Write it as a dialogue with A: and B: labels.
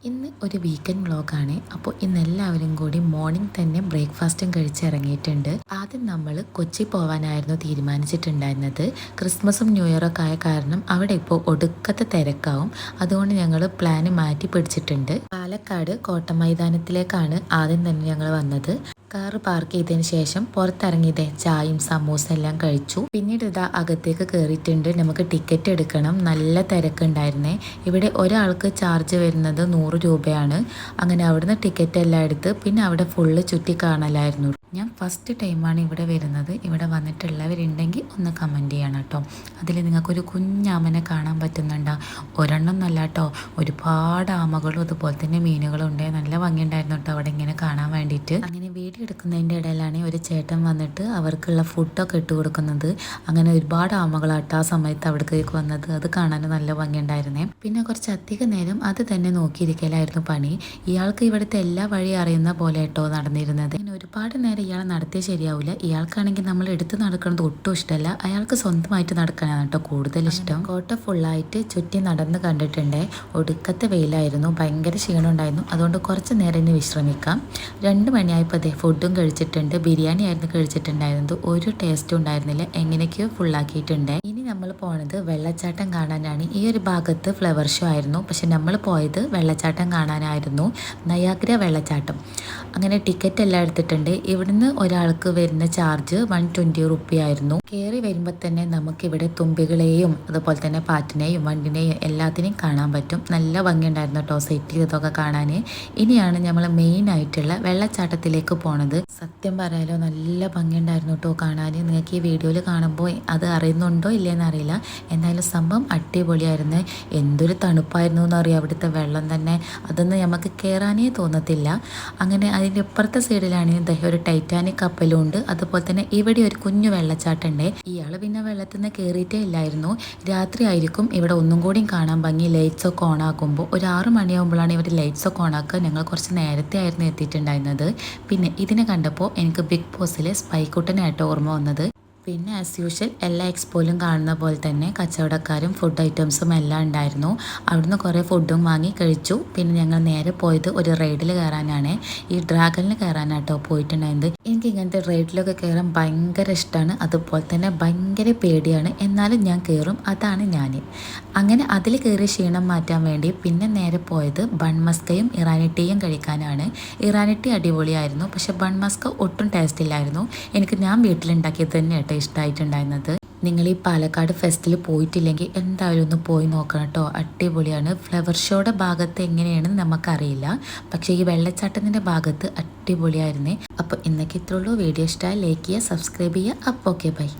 A: ഇന്ന് ഒരു വീക്കെൻഡ് വ്ളോഗാണ്. അപ്പോൾ ഇന്ന് എല്ലാവരും കൂടി മോർണിംഗ് തന്നെ ബ്രേക്ക്ഫാസ്റ്റും കഴിച്ച് ഇറങ്ങിയിട്ടുണ്ട്. ആദ്യം നമ്മൾ കൊച്ചി പോകാനായിരുന്നു തീരുമാനിച്ചിട്ടുണ്ടായിരുന്നത്. ക്രിസ്മസും ന്യൂ ഇയറൊക്കെ ആയ കാരണം അവിടെ ഇപ്പോൾ ഒടുക്കത്തെ തിരക്കാവും. അതുകൊണ്ട് ഞങ്ങൾ പ്ലാന് മാറ്റി പിടിച്ചിട്ടുണ്ട്. പാലക്കാട് കോട്ടമൈതാനത്തിലേക്കാണ് ആദ്യം തന്നെ ഞങ്ങൾ വന്നത്. കാറ് പാർക്ക് ചെയ്തതിന് ശേഷം പുറത്തിറങ്ങിയതേ ചായയും സമൂസ എല്ലാം കഴിച്ചു. പിന്നീട് ഇതാ അകത്തേക്ക് കയറിയിട്ടുണ്ട്. നമുക്ക് ടിക്കറ്റ് എടുക്കണം. നല്ല തിരക്കുണ്ടായിരുന്നേ. ഇവിടെ ഒരാൾക്ക് ചാർജ് വരുന്നത് 100 രൂപയാണ്. അങ്ങനെ അവിടുന്ന് ടിക്കറ്റ് എല്ലാം എടുത്ത് പിന്നെ അവിടെ ഫുള്ള് ചുറ്റി കാണലായിരുന്നു. ഞാൻ ഫസ്റ്റ് ടൈമാണ് ഇവിടെ വരുന്നത്. ഇവിടെ വന്നിട്ടുള്ളവരുണ്ടെങ്കിൽ ഒന്ന് കമൻറ്റ് ചെയ്യണം കേട്ടോ. അതിൽ നിങ്ങൾക്കൊരു കുഞ്ഞാമനെ കാണാൻ പറ്റുന്നുണ്ടോ? ഒരെണ്ണം എന്നല്ല കേട്ടോ, ഒരുപാട് ആമകളും അതുപോലെ തന്നെ മീനുകളും ഉണ്ട്. നല്ല ഭംഗിയുണ്ടായിരുന്നു കേട്ടോ അവിടെ ഇങ്ങനെ കാണാൻ വേണ്ടിയിട്ട്. അങ്ങനെ വീഡിയോ എടുക്കുന്നതിൻ്റെ ഇടയിലാണ് ഒരു ചേട്ടൻ വന്നിട്ട് അവർക്കുള്ള ഫുഡൊക്കെ ഇട്ട് കൊടുക്കുന്നത്. അങ്ങനെ ഒരുപാട് ആമകളാട്ടോ ആ സമയത്ത് അവിടേക്ക് വന്നത്. അത് കാണാൻ നല്ല ഭംഗിയുണ്ടായിരുന്നേ. പിന്നെ കുറച്ച് അധികം നേരം അത് തന്നെ നോക്കിയിരിക്കലായിരുന്നു പണി. ഇയാൾക്ക് ഇവിടുത്തെ എല്ലാ വഴി അറിയുന്ന പോലെ കേട്ടോ നടന്നിരുന്നത്. അങ്ങനെ ഒരുപാട് നേരം ഇയാൾ നടത്തിയാൽ ശരിയാവില്ല. ഇയാൾക്കാണെങ്കിൽ നമ്മൾ എടുത്ത് നടക്കുന്നത് ഒട്ടും ഇഷ്ടമല്ല. അയാൾക്ക് സ്വന്തമായിട്ട് നടക്കാനാണ് കേട്ടോ കൂടുതൽ ഇഷ്ടം. കോട്ട ഫുള്ളായിട്ട് ചുറ്റി നടന്ന് കണ്ടിട്ടുണ്ടേ. ഒടുക്കത്തെ വെയിലായിരുന്നു, ഭയങ്കര ക്ഷീണം ഉണ്ടായിരുന്നു. അതുകൊണ്ട് കുറച്ച് നേരം ഇനി വിശ്രമിക്കാം. 2 മണിയായപ്പോൾ അതെ ഫുഡും കഴിച്ചിട്ടുണ്ട്. ബിരിയാണി ആയിരുന്നു കഴിച്ചിട്ടുണ്ടായിരുന്നത്. ഒരു ടേസ്റ്റും ഉണ്ടായിരുന്നില്ല. എങ്ങനെയൊക്കെയോ ഫുള്ളാക്കിയിട്ടുണ്ട്. ഇനി നമ്മൾ പോണത് വെള്ളച്ചാട്ടം കാണാനാണ്. ഈ ഒരു ഭാഗത്ത് ഫ്ലവർ ഷോ ആയിരുന്നു, പക്ഷെ നമ്മൾ പോയത് വെള്ളച്ചാട്ടം കാണാനായിരുന്നു. നയാഗ്ര വെള്ളച്ചാട്ടം. അങ്ങനെ ടിക്കറ്റ് എല്ലാം എടുത്തിട്ടുണ്ട്. ഇവിടുന്ന് ഒരാൾക്ക് വരുന്ന ചാർജ് 120 റുപ്പിയായിരുന്നു. കയറി വരുമ്പോൾ തന്നെ നമുക്കിവിടെ തുമ്പികളെയും അതുപോലെ തന്നെ പാറ്റിനെയും വണ്ടിനെയും എല്ലാത്തിനെയും കാണാൻ പറ്റും. നല്ല ഭംഗിയുണ്ടായിരുന്നു കേട്ടോ സെറ്റ് ചെയ്തതൊക്കെ കാണാൻ. ഇനിയാണ് നമ്മൾ മെയിൻ ആയിട്ടുള്ള വെള്ളച്ചാട്ടത്തിലേക്ക് പോണത്. സത്യം പറയാലോ നല്ല ഭംഗിയുണ്ടായിരുന്നു കേട്ടോ കാണാൻ. നിങ്ങൾക്ക് ഈ വീഡിയോയിൽ കാണുമ്പോൾ അത് അറിയുന്നുണ്ടോ ഇല്ലയെന്ന് അറിയില്ല. എന്തായാലും സംഭവം അടിപൊളിയായിരുന്നു. എന്തൊരു തണുപ്പായിരുന്നു എന്നറിയാം അവിടുത്തെ വെള്ളം തന്നെ. അതൊന്നും നമുക്ക് കയറാനേ തോന്നത്തില്ല. അങ്ങനെ അതിൻ്റെ ഇപ്പുറത്തെ സൈഡിലാണ് ഒരു ടൈറ്റാനിക് കപ്പലും ഉണ്ട്. അതുപോലെ തന്നെ ഇവിടെ ഒരു കുഞ്ഞു വെള്ളച്ചാട്ടം ഉണ്ട്. ഇയാൾ പിന്നെ വെള്ളത്തിൽ നിന്ന് കയറിയിട്ടേ ഇല്ലായിരുന്നു. രാത്രി ആയിരിക്കും ഇവിടെ ഒന്നും കൂടിയും കാണാൻ ഭംഗി. ലൈറ്റ്സ് ഒക്കെ ഓൺ ആക്കുമ്പോൾ ഒരു 6 മണിയാകുമ്പോഴാണ് ഇവർ ലൈറ്റ്സ് ഒക്കെ ഓൺ ആക്കുക. ഞങ്ങൾ കുറച്ച് നേരത്തെ ആയിരുന്നു എത്തിയിട്ടുണ്ടായിരുന്നത്. പിന്നെ ഇതിനെ കണ്ടപ്പോൾ എനിക്ക് ബിഗ് ബോസിലെ സ്പൈക്കുട്ടനായിട്ട് ഓർമ്മ വന്നത്. പിന്നെ ആസ് യൂഷ്വൽ എല്ലാ എക്സ്പോയിലും കാണുന്ന പോലെ തന്നെ കച്ചവടക്കാരും ഫുഡ് ഐറ്റംസും എല്ലാം ഉണ്ടായിരുന്നു. അവിടുന്ന് കുറേ ഫുഡും വാങ്ങി കഴിച്ചു. പിന്നെ ഞങ്ങൾ നേരെ പോയത് ഒരു റൈഡിൽ കയറാനാണ്. ഈ ഡ്രാഗണിൽ കയറാനാട്ടോ പോയിട്ടുണ്ടായിരുന്നത്. എനിക്ക് ഇങ്ങനത്തെ റൈഡിലൊക്കെ കയറാൻ ഭയങ്കര ഇഷ്ടമാണ്. അതുപോലെ തന്നെ ഭയങ്കര പേടിയാണ്. എന്നാലും ഞാൻ കയറും. അതാണ് ഞാൻ. അങ്ങനെ അതിൽ കയറി ക്ഷീണം മാറ്റാൻ വേണ്ടി പിന്നെ നേരെ പോയത് ബൺമസ്കയും ഇറാനി ടീയും കഴിക്കാനാണ്. ഇറാനി ടീ അടിപൊളിയായിരുന്നു, പക്ഷെ ബൺമസ്ക ഒട്ടും ടേസ്റ്റ് ഇല്ലായിരുന്നു. ഞാൻ വീട്ടിലുണ്ടാക്കിയത് തന്നെ കേട്ടോ ഇഷ്ടമായിട്ടുണ്ടായിരുന്നത്. നിങ്ങൾ ഈ പാലക്കാട് ഫെസ്റ്റിൽ പോയിട്ടില്ലെങ്കിൽ എന്തായാലും ഒന്ന് പോയി നോക്കണം കേട്ടോ. അടിപൊളിയാണ്. ഫ്ലവർ ഷോയുടെ ഭാഗത്ത് എങ്ങനെയാണെന്ന് നമുക്കറിയില്ല, പക്ഷേ ഈ വെള്ളച്ചാട്ടത്തിൻ്റെ ഭാഗത്ത് അടിപൊളിയായിരുന്നേ. അപ്പോൾ ഇന്നൊക്കെ ഇത്രയുള്ളൂ. വീഡിയോ ഇഷ്ടമായി ലൈക്ക് ചെയ്യുക, സബ്സ്ക്രൈബ് ചെയ്യുക. അപ്പോൾ ഓക്കെ ബൈ.